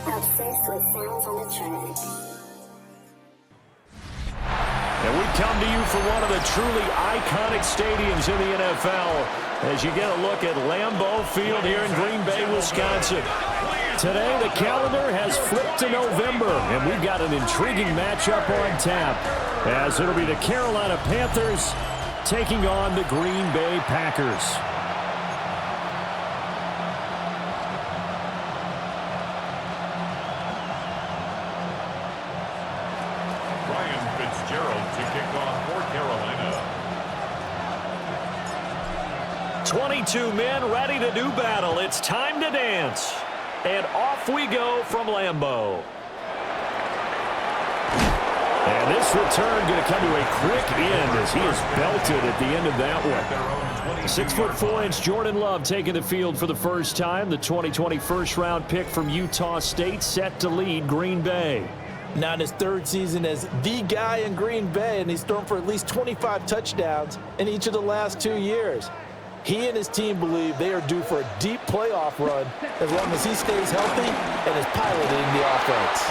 Obsessed with sounds on the track. And we come to you from one of the truly iconic stadiums in the NFL as you get a look at Lambeau Field here in Green Bay, Wisconsin. Today, the calendar has flipped to November, and we've got an intriguing matchup on tap, as it'll be the Carolina Panthers taking on the Green Bay Packers. To kick off for Carolina. 22 men ready to do battle. It's time to dance. And off we go from Lambeau. And this return going to come to a quick end as he is belted at the end of that one. 6'4" Jordan Love taking the field for the first time. The 2020 first-round pick from Utah State set to lead Green Bay. Now in his third season as the guy in Green Bay, and he's thrown for at least 25 touchdowns in each of the last 2 years. He and his team believe they are due for a deep playoff run as long as he stays healthy and is piloting the offense.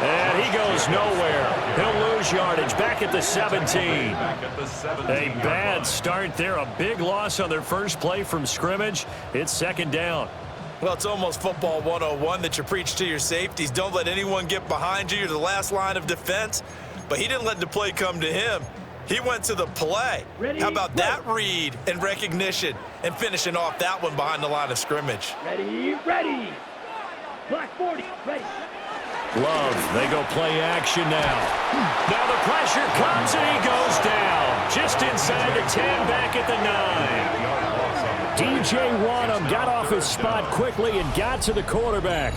And he goes nowhere. He'll lose yardage back at the 17. A bad start there. A big loss on their first play from scrimmage. It's second down. Well, it's almost football 101 that you preach to your safeties. Don't let anyone get behind you. You're the last line of defense. But he didn't let the play come to him. He went to the play. How about that read and recognition and finishing off that one behind the line of scrimmage? Ready. Black 40, ready. Love, they go play action now. Now the pressure comes and he goes down. Just inside the 10, back at the 9. DJ Wanham got off his spot quickly and got to the quarterback.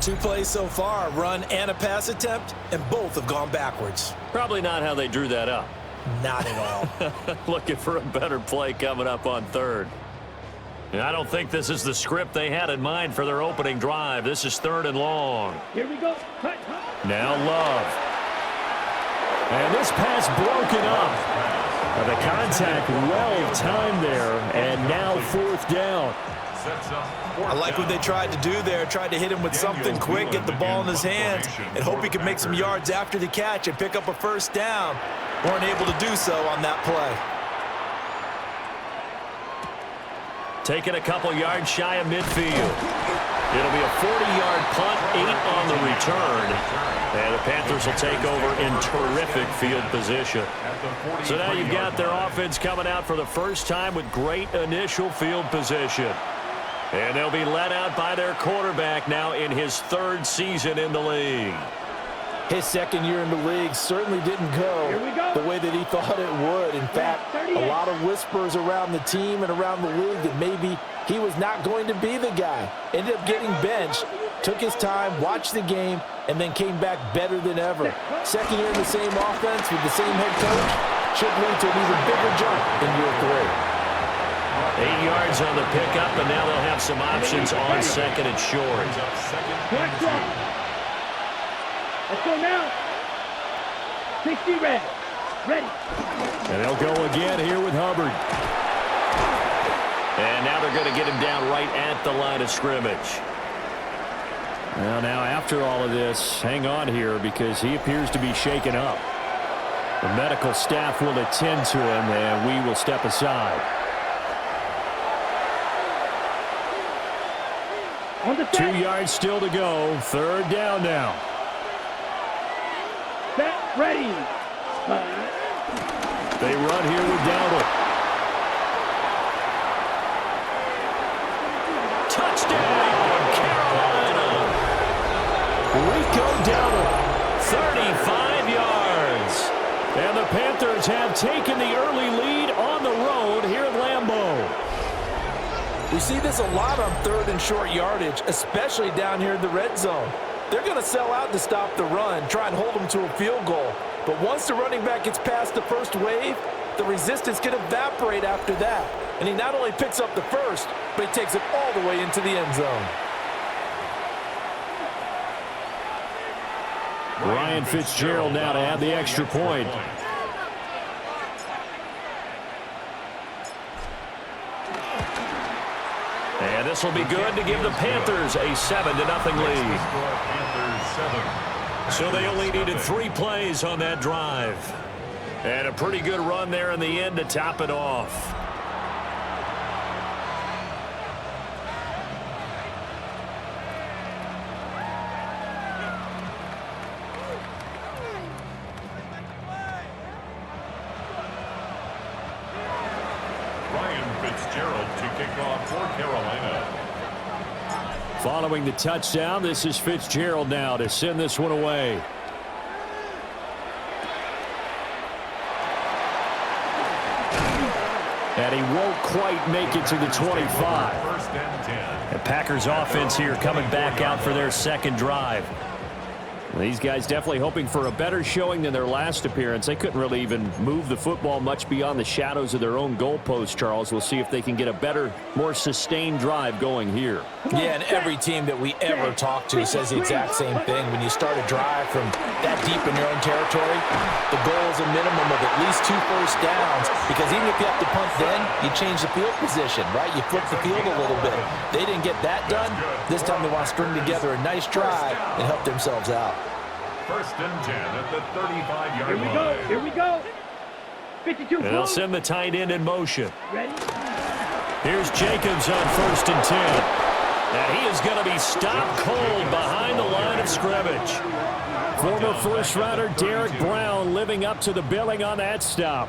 2 plays so far, a run and a pass attempt, and both have gone backwards. Probably not how they drew that up. Not at all. Looking for a better play coming up on third. And I don't think this is the script they had in mind for their opening drive. This is 3rd and long. Here we go. Now Love. And this pass broken up. The contact well timed there, and now 4th down. I like what they tried to do there. Tried to hit him with something quick, get the ball in his hands, and hope he could make some yards after the catch and pick up a first down. Weren't able to do so on that play. Taking a couple yards shy of midfield. It'll be a 40-yard punt, 8 on the return. And the Panthers will take over in terrific field position. So now you've got their offense coming out for the first time with great initial field position. And they'll be led out by their quarterback now in his 3rd season in the league. His 2nd year in the league certainly didn't go the way that he thought it would. In fact, a lot of whispers around the team and around the league that maybe he was not going to be the guy. Ended up getting benched, took his time, watched the game, and then came back better than ever. 2nd year in the same offense with the same head coach should lead to an even bigger jump in year 3. 8 yards on the pickup, and now they'll have some options on 2nd and short. Let's go now. 60 red. Ready. And they'll go again here with Hubbard. And now they're going to get him down right at the line of scrimmage. Well, now after all of this, hang on here because he appears to be shaken up. The medical staff will attend to him, and we will step aside. On the 2 yards still to go. 3rd down now. Set, ready. They run here with Dowdle. Touchdown, Carolina. Rico Dowdle, 35 yards. And the Panthers have taken the early lead on the road here at Lambeau. We see this a lot on 3rd and short yardage, especially down here in the red zone. They're going to sell out to stop the run, try and hold them to a field goal. But once the running back gets past the first wave, the resistance can evaporate after that. And he not only picks up the first, but he takes it all the way into the end zone. Ryan Fitzgerald now to add the extra point. And this will be good to give the Panthers a 7-0 lead. Panthers 7. So they only needed 3 plays on that drive. And a pretty good run there in the end to top it off. To kick off for Carolina. Following the touchdown, this is Fitzgerald now to send this one away. And he won't quite make it to the 25. First and 10. The Packers offense here coming back out for their second drive. These guys definitely hoping for a better showing than their last appearance. They couldn't really even move the football much beyond the shadows of their own goalpost, Charles. We'll see if they can get a better, more sustained drive going here. Yeah, and every team that we ever talk to says the exact same thing. When you start a drive from that deep in your own territory, the goal is a minimum of at least 2 first downs, because even if you have to punt then, you change the field position, right? You flip the field a little bit. They didn't get that done. This time they want to string together a nice drive and help themselves out. First and 10 at the 35-yard line. Here we go. Here we go. 52. And they'll send the tight end in motion. Ready? Here's Jacobs on 1st and 10. And he is going to be stopped cold behind the line of scrimmage. Former first-rounder Derek Brown living up to the billing on that stop.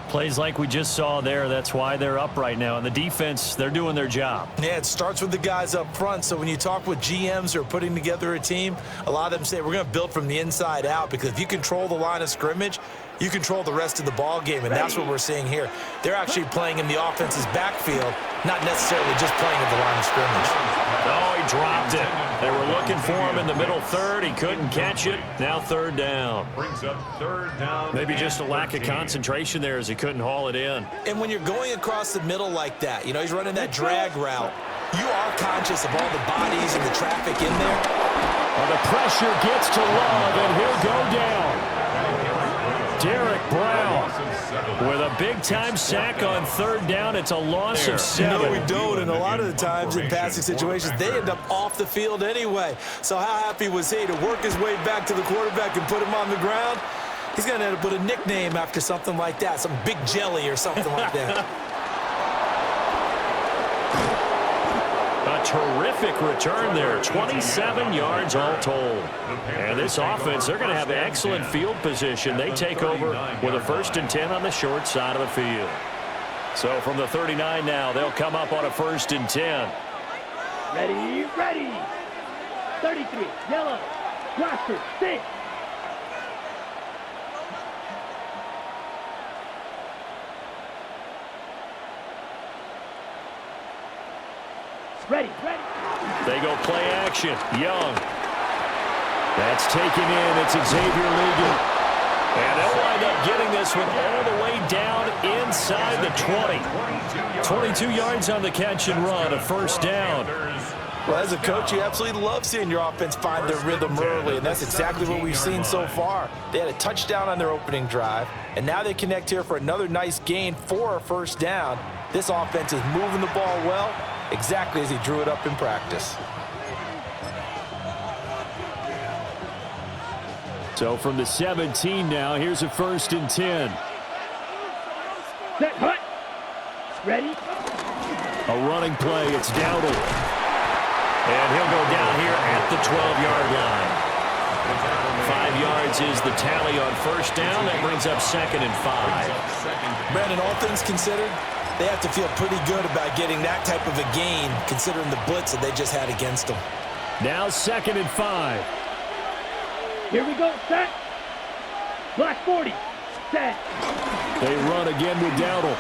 Plays like we just saw there. That's why they're up right now. And the defense, they're doing their job. Yeah, it starts with the guys up front. So when you talk with GMs who are putting together a team, a lot of them say we're going to build from the inside out, because if you control the line of scrimmage, you control the rest of the ball game, and that's what we're seeing here. They're actually playing in the offense's backfield, not necessarily just playing at the line of scrimmage. Oh, he dropped it. They were looking for him in the middle third. He couldn't catch it. Now 3rd down. Brings up 3rd down. Maybe just a lack of concentration there as he couldn't haul it in. And when you're going across the middle like that, you know, he's running that drag route, you are conscious of all the bodies and the traffic in there. Well, the pressure gets to Love, and he'll go down. Derek Brown with a big-time sack on 3rd down. It's a loss of 7. No, we don't, and a lot of the times in passing situations, they end up off the field anyway. So how happy was he to work his way back to the quarterback and put him on the ground? He's going to end up with a nickname after something like that, some Big Jelly or something like that. A terrific return there, 27 yards all told. And this offense, they're going to have excellent field position. They take over with a 1st and 10 on the short side of the field. So from the 39 now, they'll come up on a 1st and 10. Ready, ready. 33, yellow. Blaster, 6. Ready, ready. They go play action. Young. That's taken in. It's Xavier Ligon. And they'll wind up getting this one all the way down inside the 20. 22 yards on the catch and run, a 1st down. Well, as a coach, you absolutely love seeing your offense find their rhythm early, and that's exactly what we've seen so far. They had a touchdown on their opening drive, and now they connect here for another nice gain for a 1st down. This offense is moving the ball well, exactly as he drew it up in practice. So from the 17 now, here's a 1st and 10. Set, hut. Ready. A running play. It's Dowdle. And he'll go down here at the 12-yard line. 5 yards is the tally on 1st down. That brings up 2nd and 5. Brandon, all things considered, they have to feel pretty good about getting that type of a gain, considering the blitz that they just had against them. Now 2nd and 5. Here we go, set. Black 40, set. They run again with Dowdle.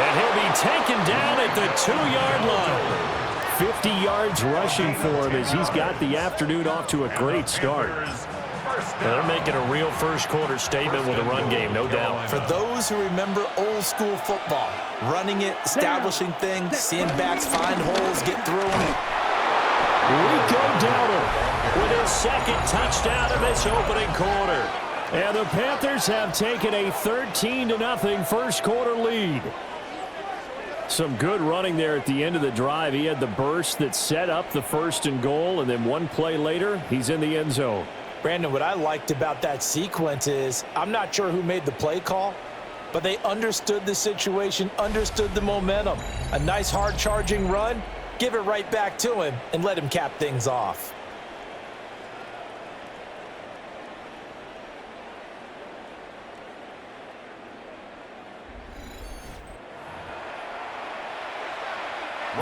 And he'll be taken down at the 2-yard line. 50 yards rushing for him as he's got the afternoon off to a great start. They're making a real first-quarter statement with a run game, no doubt. For those who remember old-school football, running it, establishing things, seeing backs find holes, get through them. Rico Dowdle with his 2nd touchdown of this opening quarter. And the Panthers have taken a 13-0 first-quarter lead. Some good running there at the end of the drive. He had the burst that set up the 1st and goal, and then one play later, he's in the end zone. Brandon, what I liked about that sequence is I'm not sure who made the play call, but they understood the situation, understood the momentum. A nice hard-charging run, give it right back to him, and let him cap things off.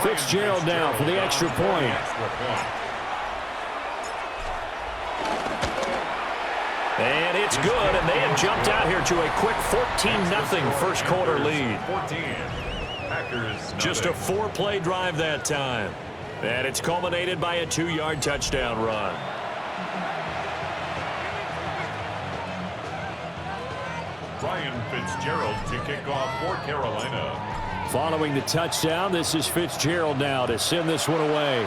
Fitzgerald now for the extra point. And it's good, and they have jumped out here to a quick 14-0 first quarter lead. 14. Packers. Just a 4-play drive that time. And it's culminated by a 2-yard touchdown run. Ryan Fitzgerald to kick off for Carolina. Following the touchdown, this is Fitzgerald now to send this one away.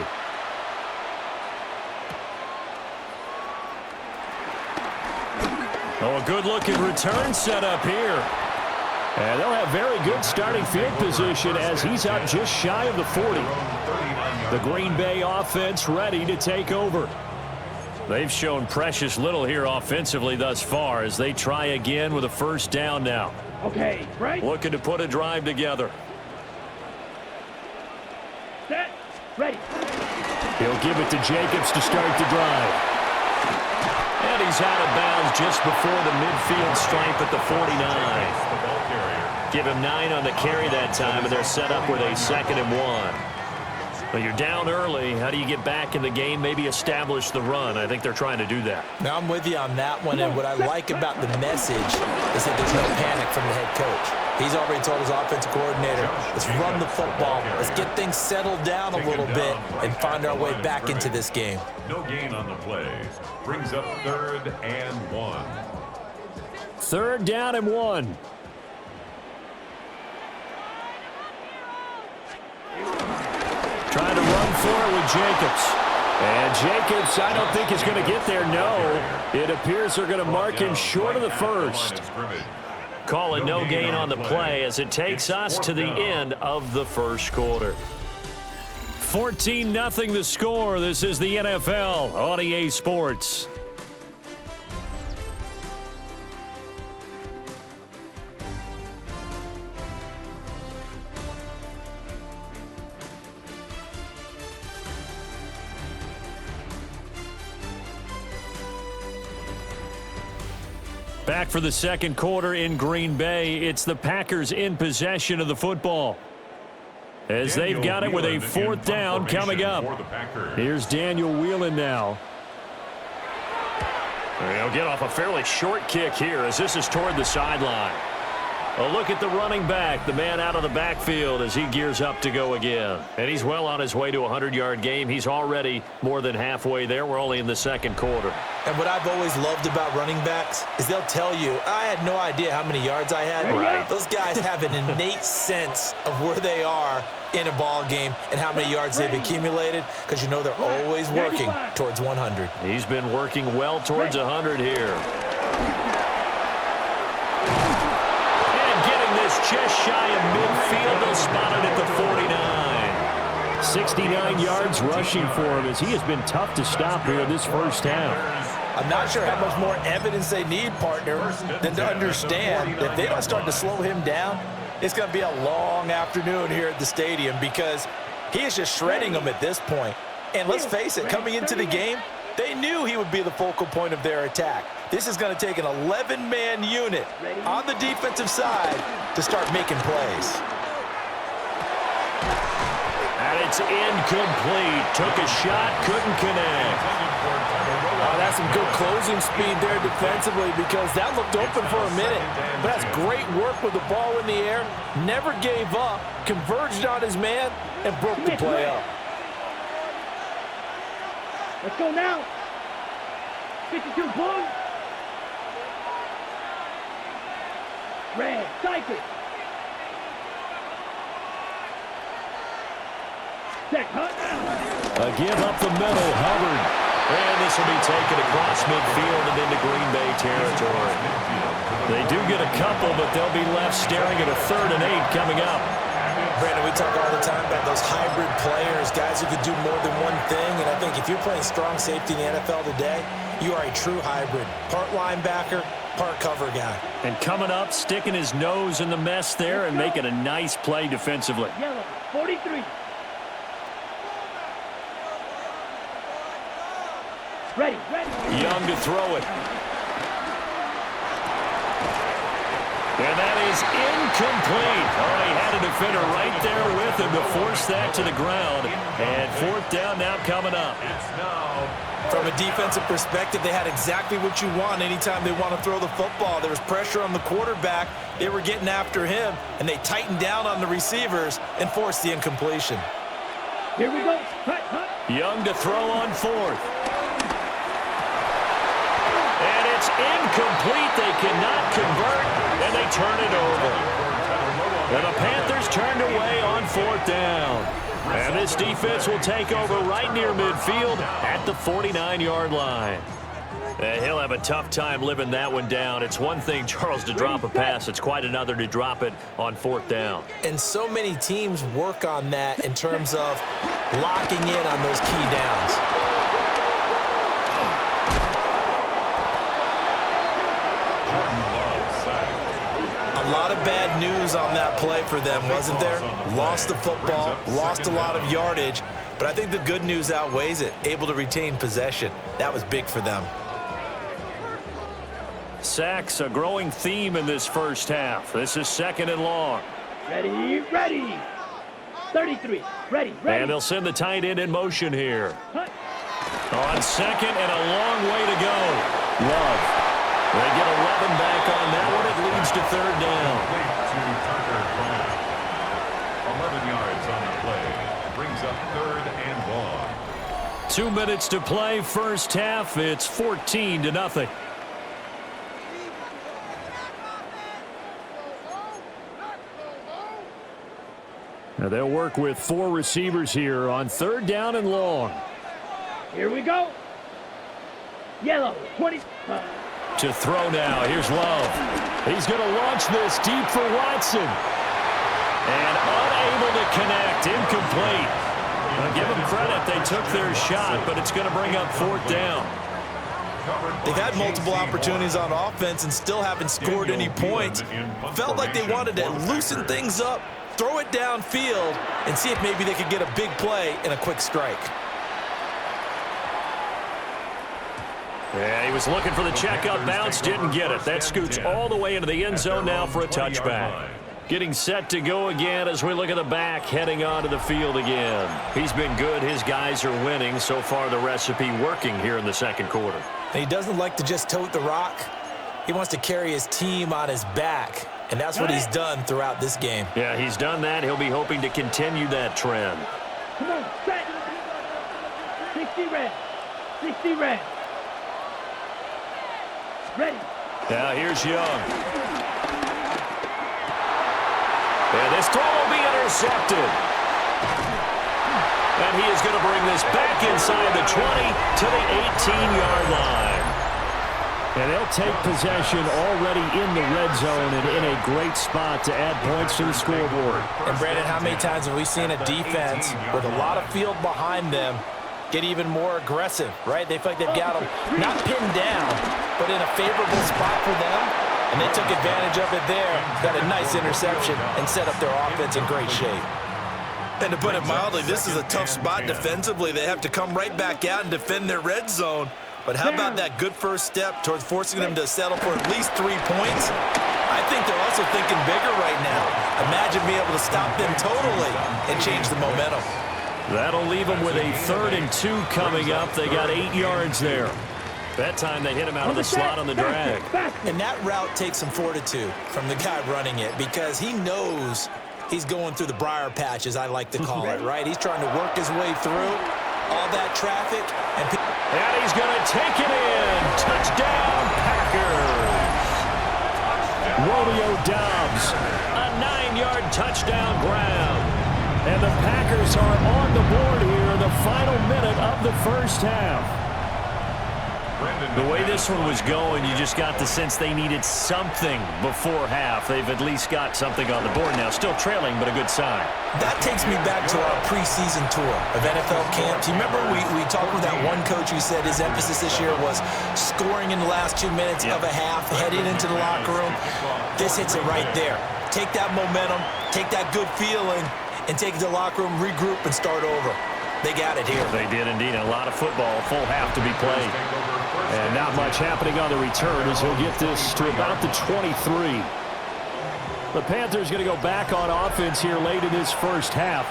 Oh, a good-looking return set up here. And they'll have very good starting field position as he's out just shy of the 40. The Green Bay offense ready to take over. They've shown precious little here offensively thus far as they try again with a first down now. Okay, right. Looking to put a drive together. Set. Ready. He'll give it to Jacobs to start the drive. And he's out of bounds just before the midfield stripe at the 49. Give him 9 on the carry that time, and they're set up with a 2nd and 1. Well, you're down early. How do you get back in the game, maybe establish the run? I think they're trying to do that. Now, I'm with you on that one, and what I like about the message is that there's no panic from the head coach. He's already told his offensive coordinator, let's run the football, let's get things settled down a little bit and find our way back into this game. No gain on the play. Brings up 3rd and 1. 3rd down and 1. Trying to run for it with Jacobs. And Jacobs, I don't think is going to get there. No, it appears they're going to mark him short of the first. Calling no gain on the play as it takes us to the end of the first quarter. 14-0 the score. This is the NFL on EA Sports. Back for the second quarter in Green Bay. It's the Packers in possession of the football, as they've got it with a 4th down coming up. Here's Daniel Whelan now. He'll get off a fairly short kick here as this is toward the sideline. A look at the running back, the man out of the backfield as he gears up to go again. And he's well on his way to a 100-yard game. He's already more than halfway there. We're only in the second quarter. And what I've always loved about running backs is they'll tell you, I had no idea how many yards I had. Right. Those guys have an innate sense of where they are in a ball game and how many yards they've accumulated, because you know they're always working towards 100. He's been working well towards 100 here. Just shy of midfield, they'll spot it at the 49. 69 yards rushing for him as he has been tough to stop here in this first half. I'm not sure how much more evidence they need, partner, than to understand that if they don't start to slow him down, it's going to be a long afternoon here at the stadium, because he is just shredding them at this point. And let's face it, coming into the game, they knew he would be the focal point of their attack. This is going to take an 11-man unit on the defensive side to start making plays. And it's incomplete. Took a shot, couldn't connect. Oh, that's some good closing speed there defensively, because that looked open for a minute. But that's great work with the ball in the air. Never gave up, converged on his man, and broke the play up. Let's go now. 52 points. Red, cycle. Set, hunt. A give up the middle, Hubbard. And this will be taken across midfield and into Green Bay territory. They do get a couple, but they'll be left staring at a 3rd and 8 coming up. Brandon, we talk all the time about those hybrid players, guys who could do more than one thing. And I think if you're playing strong safety in the NFL today, you are a true hybrid. Part linebacker, part cover guy. And coming up, sticking his nose in the mess there and making a nice play defensively. Yellow, 43. Ready. Young to throw it. And that is incomplete. Oh, he had a defender right there with him to force that to the ground. And fourth down now coming up. From a defensive perspective, they had exactly what you want anytime they want to throw the football. There was pressure on the quarterback. They were getting after him, and they tightened down on the receivers and forced the incompletion. Here we go. Cut. Young to throw on fourth. And it's incomplete. They cannot convert, and they turn it over. And the Panthers turned away on fourth down. And this defense will take over right near midfield at the 49-yard line. And he'll have a tough time living that one down. It's one thing, Charles, to drop a pass. It's quite another to drop it on fourth down. And so many teams work on that in terms of locking in on those key downs. A lot of bad news on that play for them, wasn't there? Lost the football, lost a lot of yardage, but I think the good news outweighs it. Able to retain possession. That was big for them. Sacks, a growing theme in this first half. This is second and long. Ready. 33. Ready. And they'll send the tight end in motion here. On second and a long way to go. Love. They get 11 back on that one. It leads to third down. 11 yards on the play. Brings up third and long. 2 minutes to play. First half. It's 14-0. Now they'll work with 4 receivers here on third down and long. Here we go. Yellow, 20. To throw now. Here's Love. He's going to launch this deep for Watson. And unable to connect. Incomplete. Now give them credit. They took their shot, but it's going to bring up fourth down. They've had multiple opportunities on offense and still haven't scored any points. Felt like they wanted to loosen things up, throw it downfield, and see if maybe they could get a big play and a quick strike. Yeah, he was looking for the checkup bounce, didn't get it. That scoots all the way into the end zone now for a touchback. Getting set to go again as we look at the back heading onto the field again. He's been good. His guys are winning. So far, the recipe working here in the second quarter. And he doesn't like to just tote the rock. He wants to carry his team on his back, and that's what he's done throughout this game. Yeah, he's done that. He'll be hoping to continue that trend. Come on, set. 60 red. 60 red. Ready. Now here's Young. And this throw will be intercepted. And he is going to bring this back inside the 20 to the 18-yard line. And they'll take possession already in the red zone and in a great spot to add points to the scoreboard. And Brandon, how many times have we seen a defense with a lot of field behind them get even more aggressive, right? They feel like they've got them not pinned down, but in a favorable spot for them, and they took advantage of it there, got a nice interception, and set up their offense in great shape. And to put it mildly, this is a tough spot defensively. They have to come right back out and defend their red zone. But how about that good first step towards forcing them to settle for at least 3 points? I think they're also thinking bigger right now. Imagine being able to stop them totally and change the momentum. That'll leave them with a 3rd and 2 coming up. They got 8 yards there. That time they hit him out of the slot on the drag. And that route takes some fortitude from the guy running it because he knows he's going through the briar patch, as I like to call it, right? He's trying to work his way through all that traffic. And he's going to take it in. Touchdown, Packers. Romeo Doubs, a 9-yard touchdown grab. And the Packers are on the board here in the final minute of the first half. The way this one was going, you just got the sense they needed something before half. They've at least got something on the board now. Still trailing, but a good sign. That takes me back to our preseason tour of NFL camps. You remember we talked with that one coach who said his emphasis this year was scoring in the last 2 minutes of a half, heading into the locker room. This hits it right there. Take that momentum, take that good feeling, and take it to the locker room, regroup, and start over. They got it here. They did indeed. A lot of football, full half to be played. And not much happening on the return as he'll get this to about the 23. The Panthers going to go back on offense here late in this first half.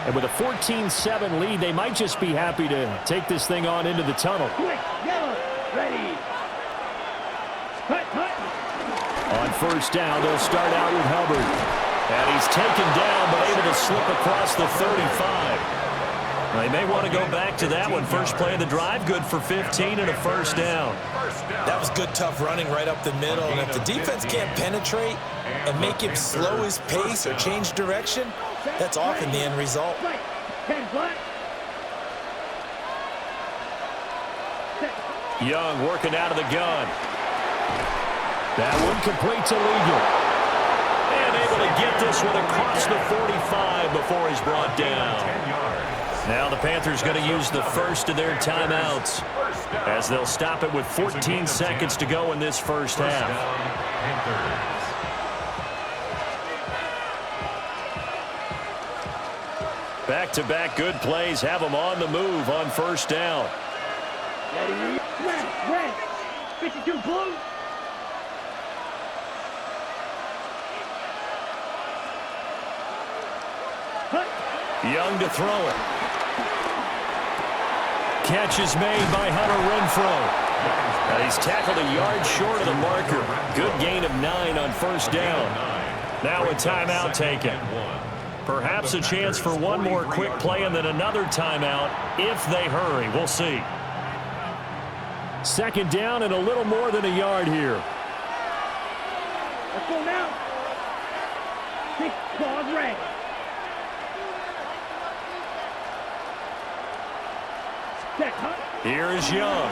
And with a 14-7 lead, they might just be happy to take this thing on into the tunnel. Quick, yellow, ready. Cut, cut. On first down, they'll start out with Hubbard. And he's taken down, but able to slip across the 35. They may want to go back to that one. First play of the drive, good for 15 and a first down. That was good, tough running right up the middle. And if the defense can't penetrate and make him slow his pace or change direction, that's often the end result. Right. 10 flat. Young working out of the gun. That one complete to Legal. And able to get this one across the 45 before he's brought down. Now the Panthers going to use the first of their timeouts as they'll stop it with 14 seconds to go in this first half. Back-to-back good plays have them on the move on first down. Ready, red, 52 blue. Young to throw it. Catch is made by Hunter Renfrow. And he's tackled a yard short of the marker. Good gain of 9 on first down. Now a timeout taken. Perhaps a chance for one more quick play and then another timeout if they hurry. We'll see. Second down and a little more than a yard here. Let's go now. 6 claws red. Here is Young.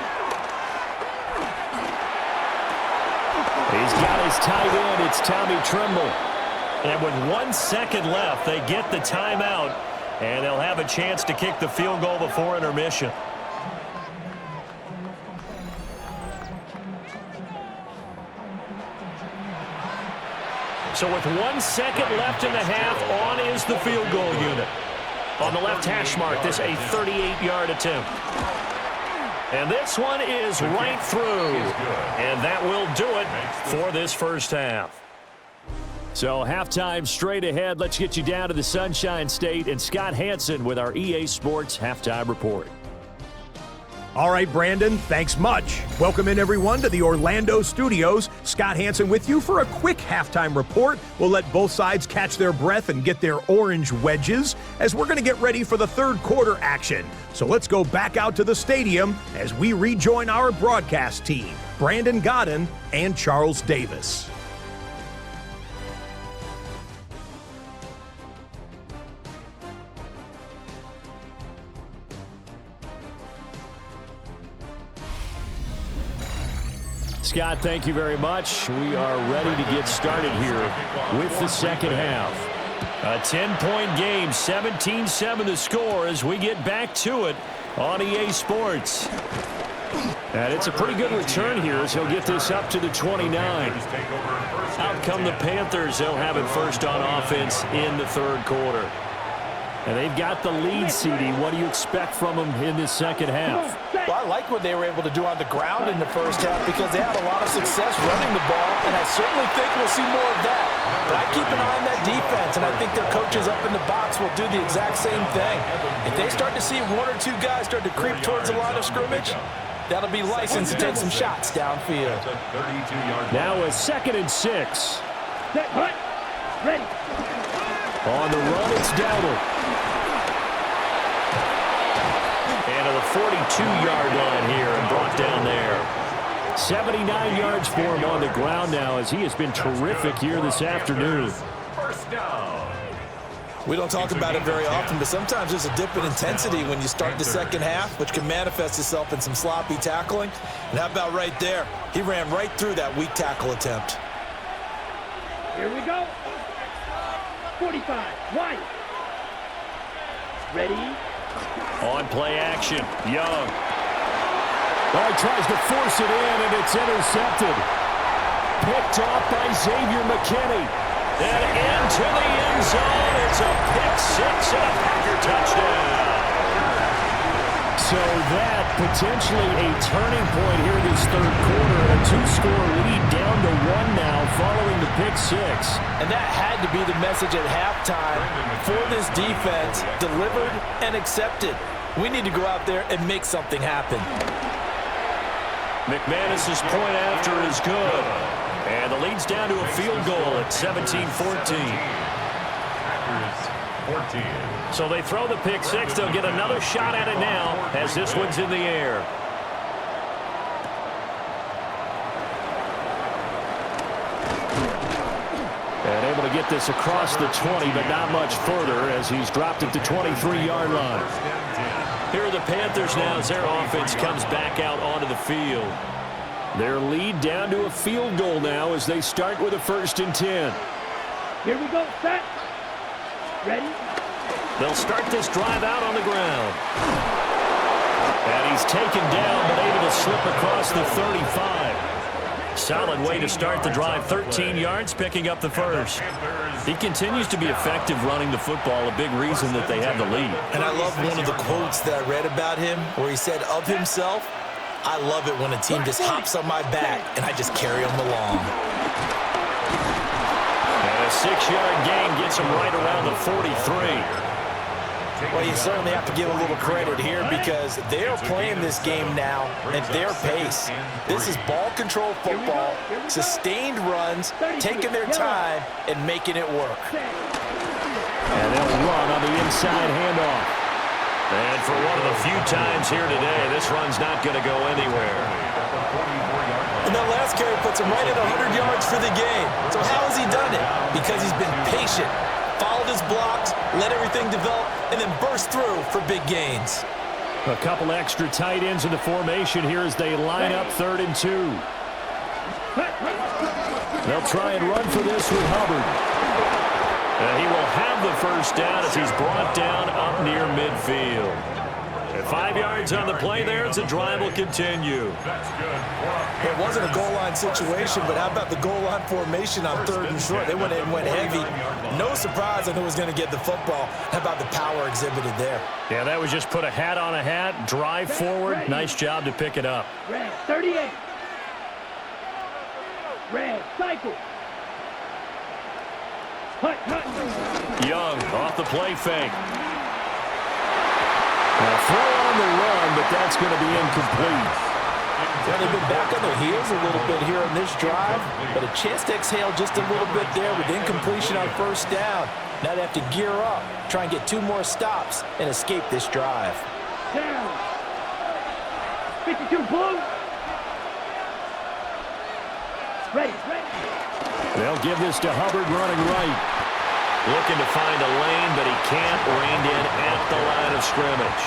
He's got his tight end. It's Tommy Tremble. And with 1 second left, they get the timeout, and they'll have a chance to kick the field goal before intermission. So with 1 second left in the half, on is the field goal unit. On the left hash mark, this a 38-yard attempt. And this one is right through. And that will do it for this first half. So halftime straight ahead. Let's get you down to the Sunshine State and Scott Hansen with our EA Sports Halftime Report. All right, Brandon, thanks much. Welcome in, everyone, to the Orlando studios. Scott Hansen with you for a quick halftime report. We'll let both sides catch their breath and get their orange wedges as we're going to get ready for the third quarter action. So let's go back out to the stadium as we rejoin our broadcast team, Brandon Godden and Charles Davis. Scott, thank you very much. We are ready to get started here with the second half. A 10-point game, 17-7 to score as we get back to it on EA Sports. And it's a pretty good return here as he'll get this up to the 29. Out come the Panthers. They'll have it first on offense in the third quarter. And they've got the lead, CD. What do you expect from them in this second half? Well, I like what they were able to do on the ground in the first half because they had a lot of success running the ball, and I certainly think we'll see more of that. But I keep an eye on that defense, and I think their coaches up in the box will do the exact same thing. If they start to see one or two guys start to creep towards the line of scrimmage, that'll be license to take some shots downfield. Now a 2nd and 6. Set, hut, ready. On the run, it's Dowdle. And to the 42-yard line here and brought down there. 79 yards for him on the ground now as he has been terrific here this afternoon. First down. We don't talk about it very often, but sometimes there's a dip in intensity when you start the second half, which can manifest itself in some sloppy tackling. And how about right there? He ran right through that weak tackle attempt. Here we go. 45, wide. Ready? On play action, Young. Well, he tries to force it in, and it's intercepted. Picked off by Xavier McKinney. And into the end zone. It's a pick six and a Packer touchdown. So that potentially a turning point here in this third quarter. A two-score lead down to one now following the pick six. And that had to be the message at halftime for this defense. Delivered and accepted. We need to go out there and make something happen. McManus's point after is good. And the lead's down to a field goal at 17-14. Packers 14. So they throw the pick six. They'll get another shot at it now as this one's in the air. And able to get this across the 20, but not much further as he's dropped it to 23-yard line. Here are the Panthers now as their offense comes back out onto the field. Their lead down to a field goal now as they start with a 1st and 10. Here we go, set. Ready? They'll start this drive out on the ground. And he's taken down but able to slip across the 35. Solid way to start the drive. 13 yards, picking up the first. He continues to be effective running the football, a big reason that they have the lead. And I love one of the quotes that I read about him where he said of himself, I love it when a team just hops on my back and I just carry them along. And a 6-yard gain gets him right around the 43. Well, you certainly have to give a little credit here because they're playing this game now at their pace. This is ball control football, sustained runs, taking their time and making it work. And they'll run on the inside handoff. And for one of the few times here today, this run's not going to go anywhere. And that last carry puts him right at 100 yards for the game. So how has he done it? Because he's been patient, followed his blocks, let everything develop, and then burst through for big gains. A couple extra tight ends in the formation here as they line up 3rd and 2. They'll try and run for this with Hubbard. And he will have the first down as he's brought down up near midfield. And 5 yards on the play there as the drive will continue. It wasn't a goal line situation, but how about the goal line formation on 3rd and short? They went in and went heavy. No surprise on who was going to get the football. How about the power exhibited there? Yeah, that was just put a hat on a hat, drive forward. Nice job to pick it up. Red, 38. Red, cycle. Young off the play fake. Now throw on the run, but that's going to be incomplete. Well, they've been back on their heels a little bit here on this drive, but a chance to exhale just a little bit there with incompletion on 1st down. Now they have to gear up, try and get 2 more stops, and escape this drive. Down. 52 blue. Ready. They'll give this to Hubbard running right. Looking to find a lane, but he can't. Reined in at the line of scrimmage.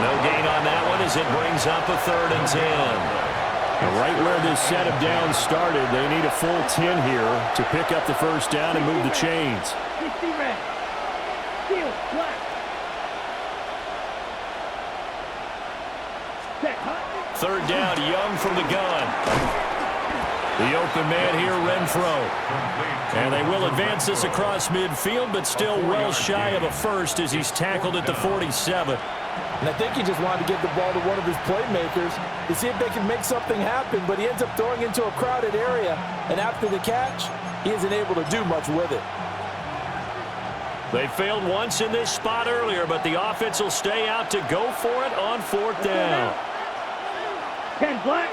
No gain on that one as it brings up a 3rd and 10. Right where this set of downs started, they need a full 10 here to pick up the first down and move the chains. 60 red. Steel, black. Set, hot. 3rd down, Young from the gun. The open man here, Renfro. And they will advance this across midfield, but still well shy of a first as he's tackled at the 47. And I think he just wanted to give the ball to one of his playmakers to see if they can make something happen, but he ends up throwing into a crowded area. And after the catch, he isn't able to do much with it. They failed once in this spot earlier, but the offense will stay out to go for it on 4th down. 10 black.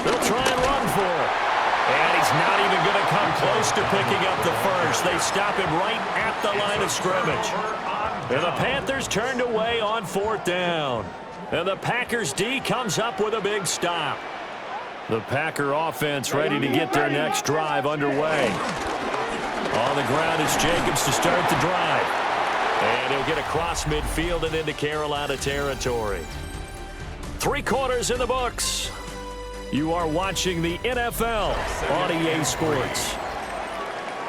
They'll try and run for it. And he's not even going to come close to picking up the first. They stop him right at the line of scrimmage. And the Panthers turned away on 4th down. And the Packers D comes up with a big stop. The Packer offense ready to get their next drive underway. On the ground is Jacobs to start the drive. And he'll get across midfield and into Carolina territory. 3 quarters in the books. You are watching the NFL on EA Sports.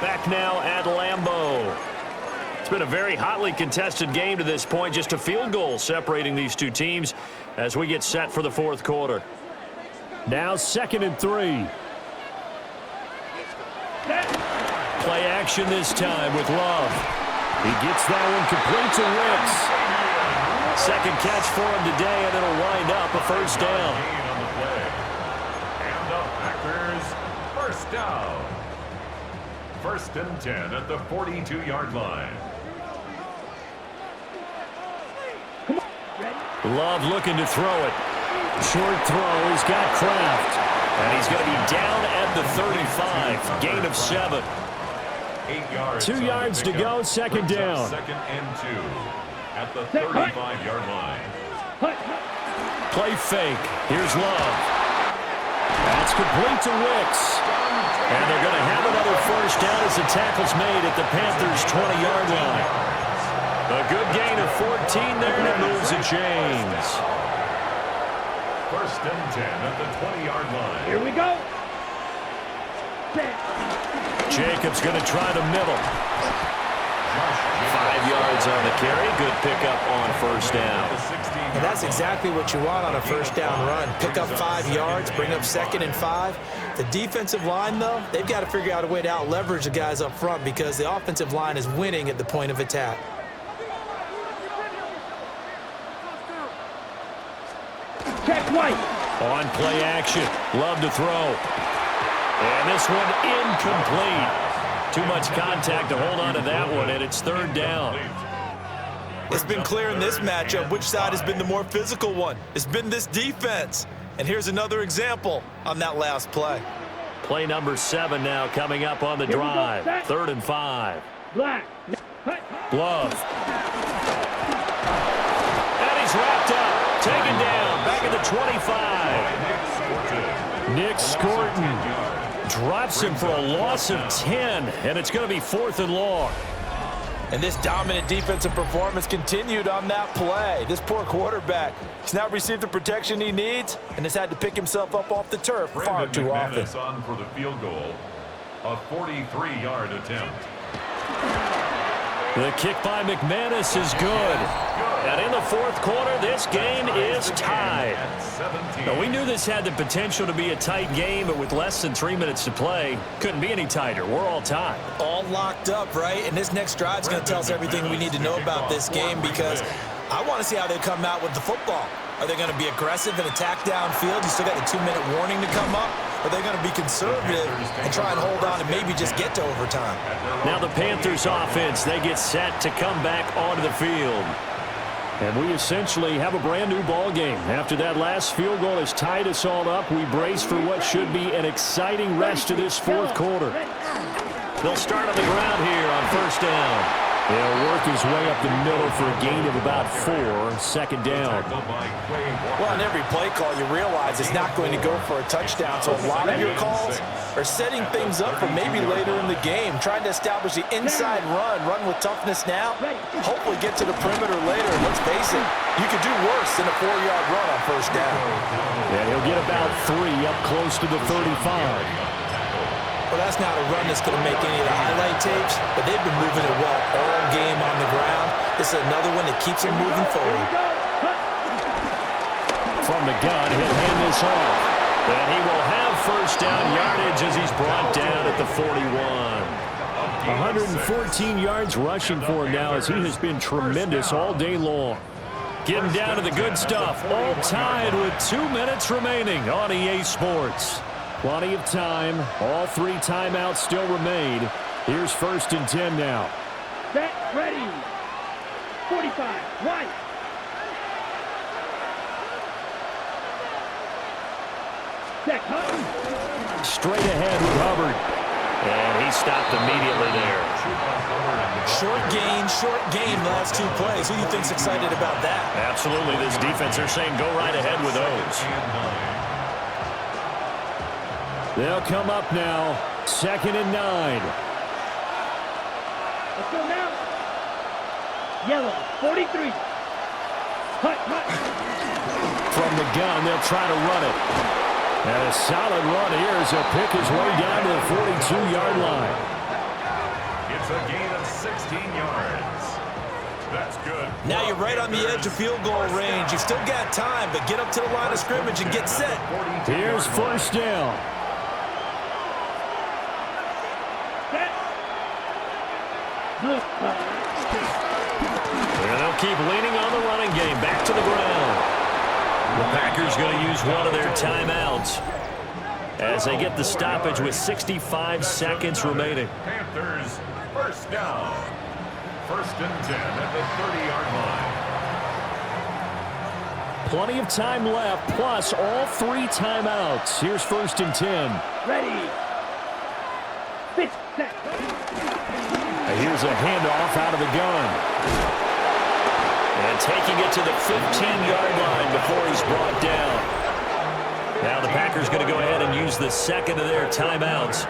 Back now at Lambeau. It's been a very hotly contested game to this point. Just a field goal separating these two teams as we get set for the 4th quarter. Now 2nd and 3. Play action this time with Love. He gets that one complete to Wicks. Second catch for him today, and it'll wind up a first down. And the Packers, first down. 1st and 10 at the 42-yard line. Love looking to throw it. Short throw. He's got Kraft. And he's going to be down at the 35. Gain of 7. 8 yards. 2 yards to go. 2nd down. 2nd and 2 at the 35-yard line. Play fake. Here's Love. That's complete to Wicks. And they're going to have another first down as the tackle's made at the Panthers' 20-yard line. A good gain of 14 there, and it moves the chains. 1st and 10 at the 20-yard line. Here we go. Jacobs going to try the middle. 5 yards on the carry. Good pickup on first down. And that's exactly what you want on a first down run. Pick up 5 yards, bring up 2nd and 5. The defensive line, though, they've got to figure out a way to out-leverage the guys up front because the offensive line is winning at the point of attack. Check White. On play action. Love to throw. And this one incomplete. Too much contact to hold on to that one, and it's 3rd down. It's been clear in this matchup which side has been the more physical one. It's been this defense. And here's another example on that last play. Play number 7 now coming up on the drive. 3rd and 5. Black. Love. And he's wrapped up. Taken down. Back at the 25. Nick Scorton drops him for a loss of 10, and it's going to be 4th and long. And this dominant defensive performance continued on that play. This poor quarterback has not received the protection he needs and has had to pick himself up off the turf far too often. On for the field goal, a 43-yard attempt. The kick by McManus is good. And in the 4th quarter, this game is tied. Now, we knew this had the potential to be a tight game, but with less than 3 minutes to play, couldn't be any tighter. We're all tied. All locked up, right? And this next drive is going to tell us everything we need to know about this game because I want to see how they come out with the football. Are they going to be aggressive and attack downfield? You still got the 2-minute warning to come up. Are they going to be conservative and try and hold on and maybe just get to overtime? Now the Panthers offense, they get set to come back onto the field. And we essentially have a brand new ball game. After that last field goal has tied us all up, we brace for what should be an exciting rest of this 4th quarter. They'll start on the ground here on first down. They'll work his way up the middle for a gain of about 4, 2nd down. Well, in every play call, you realize it's not going to go for a touchdown. So a lot of your calls are setting things up for maybe later in the game, trying to establish the inside run with toughness now, hopefully get to the perimeter later. Let's face it, you could do worse than a 4-yard run on first down. And he'll get about 3 up close to the 35. Well, that's not a run that's going to make any of the highlight tapes, but they've been moving it well all game on the ground. This is another one that keeps them moving forward. From the gun, he'll hand this off. And he will have first down yardage as he's brought down at the 41. 114 yards rushing for him now as he has been tremendous all day long. Getting down to the good stuff. All tied with 2 minutes remaining on EA Sports. Plenty of time. All 3 timeouts still remain. Here's 1st and 10 now. Set, ready. 45, White. Check, Straight ahead with Hubbard. And he stopped immediately there. Short gain last 2 plays. Who do you think's excited about that? Absolutely. This defense, they're saying go right ahead with those. They'll come up now. 2nd and 9. Let's go now. Yellow, 43. Hut. From the gun, they'll try to run it. And a solid run here as he'll pick his way down to the 42-yard line. It's a gain of 16 yards. That's good. Now you're right on the edge of field goal range. You've still got time, but get up to the line of scrimmage and get set. Here's 1st down. And they'll keep leaning on the running game. Back to the ground. The Packers going to use one of their timeouts as they get the stoppage with 65 seconds remaining. Panthers, 1st down. 1st and 10 at the 30-yard line. Plenty of time left, plus all 3 timeouts. Here's 1st and 10. Ready. Pitch, set. And here's a handoff out of the gun. And taking it to the 15-yard line before he's brought down. Now the Packers going to go ahead and use the 2nd of their timeouts.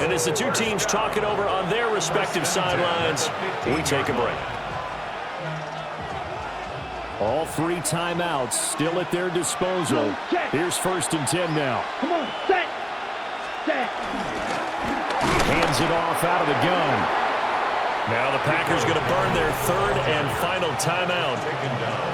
And as the two teams talk it over on their respective sidelines, we take a break. All 3 timeouts still at their disposal. Here's 1st and 10 now. Come on, set. Hands it off out of the gun. Now the Packers going to burn their 3rd and final timeout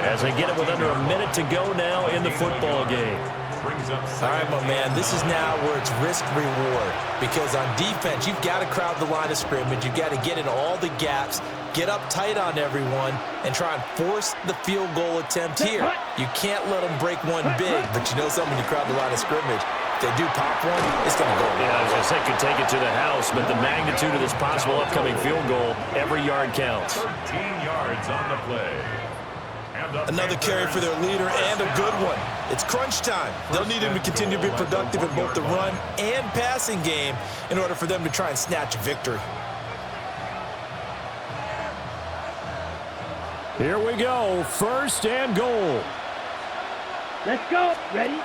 as they get it with under a minute to go now in the football game. All right, my man, this is now where it's risk-reward, because on defense, you've got to crowd the line of scrimmage. You've got to get in all the gaps, get up tight on everyone, and try and force the field goal attempt here. You can't let them break one big, but you know something, when you crowd the line of scrimmage, if they do pop one, it's going to go. Yeah, I was going to say could take it to the house, but the magnitude of this possible upcoming field goal, every yard counts. 13 yards on the play. Another carry for their leader, and a good one. It's crunch time. They'll need him to continue to be productive in both the run and passing game in order for them to try and snatch a victory. Here we go. 1st and goal. Let's go. Ready?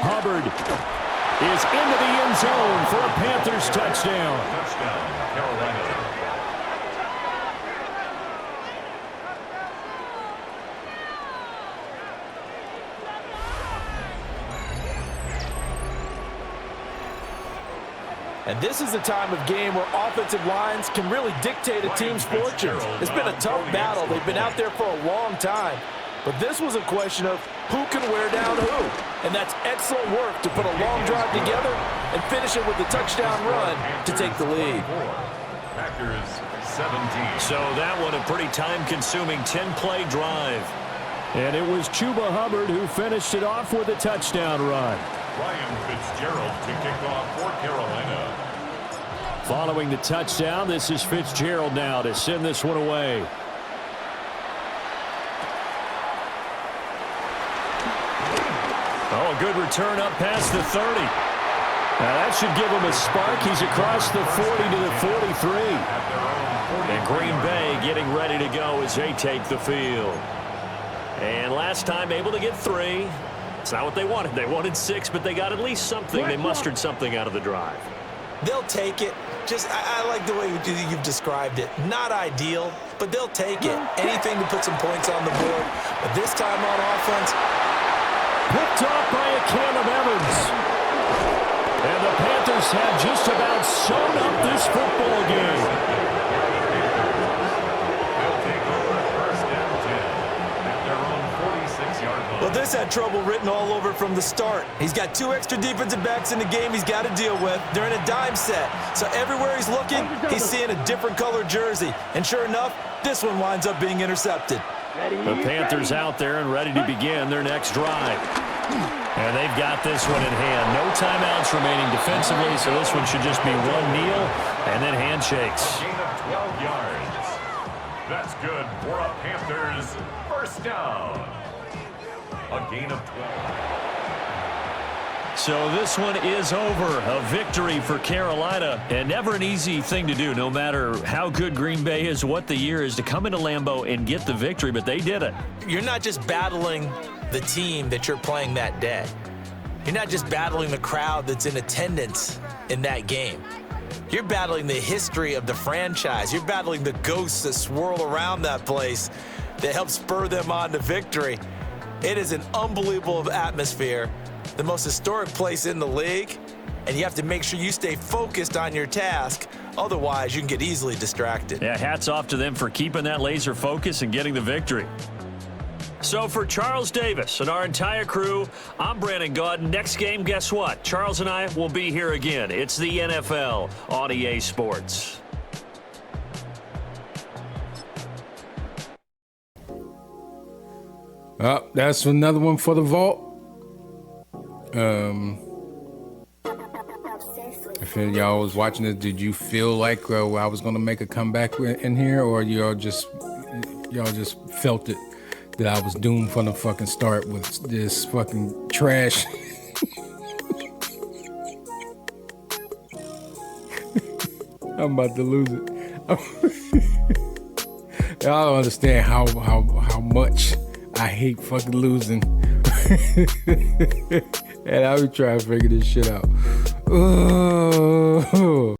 Hubbard is into the end zone for a Panthers touchdown. Touchdown, Carolina. And this is the time of game where offensive lines can really dictate a team's fortunes. It's been a tough battle. They've been out there for a long time. But this was a question of who can wear down who. And that's excellent work to put a long drive together and finish it with a touchdown run to take the lead. Packers 17. So that one a pretty time-consuming 10-play drive. And it was Chuba Hubbard who finished it off with a touchdown run. Ryan Fitzgerald to kick off for Carolina. Following the touchdown, this is Fitzgerald now to send this one away. Oh, a good return up past the 30. Now that should give him a spark. He's across the 40 to the 43. And Green Bay getting ready to go as they take the field. And last time able to get 3. It's not what they wanted. They wanted 6, but they got at least something. They mustered something out of the drive. They'll take it. I like the way you've described it. Not ideal, but they'll take it. Anything to put some points on the board. But this time on offense, picked off by a can of Evans. And the Panthers have just about sewn up this football game. They'll take over 1st and 10 at their own 46-yard line. well, this had trouble written all over from the start. He's got 2 extra defensive backs in the game he's got to deal with. They're in a dime set. So everywhere he's looking, he's seeing a different color jersey. And sure enough, this one winds up being intercepted. The Panthers out there and ready to begin their next drive. And they've got this one in hand. No timeouts remaining defensively, so this one should just be one kneel and then handshakes. Gain of 12 yards. That's good for a Panthers 1st down. A gain of 12. So this one is over. A victory for Carolina. And never an easy thing to do, no matter how good Green Bay is, what the year is, to come into Lambeau and get the victory, but they did it. You're not just battling the team that you're playing that day. You're not just battling the crowd that's in attendance in that game. You're battling the history of the franchise. You're battling the ghosts that swirl around that place that help spur them on to victory. It is an unbelievable atmosphere, the most historic place in the league, and you have to make sure you stay focused on your task. Otherwise, you can get easily distracted. Yeah, hats off to them for keeping that laser focus and getting the victory. So for Charles Davis and our entire crew, I'm Brandon Gaudin. Next game, guess what? Charles and I will be here again. It's the NFL on EA Sports. That's another one for the vault. If y'all was watching this, did you feel like I was gonna make a comeback in here, or y'all just felt it that I was doomed from the fucking start with this fucking trash? I'm about to lose it. Y'all don't understand how much I hate fucking losing. And I be trying to figure this shit out.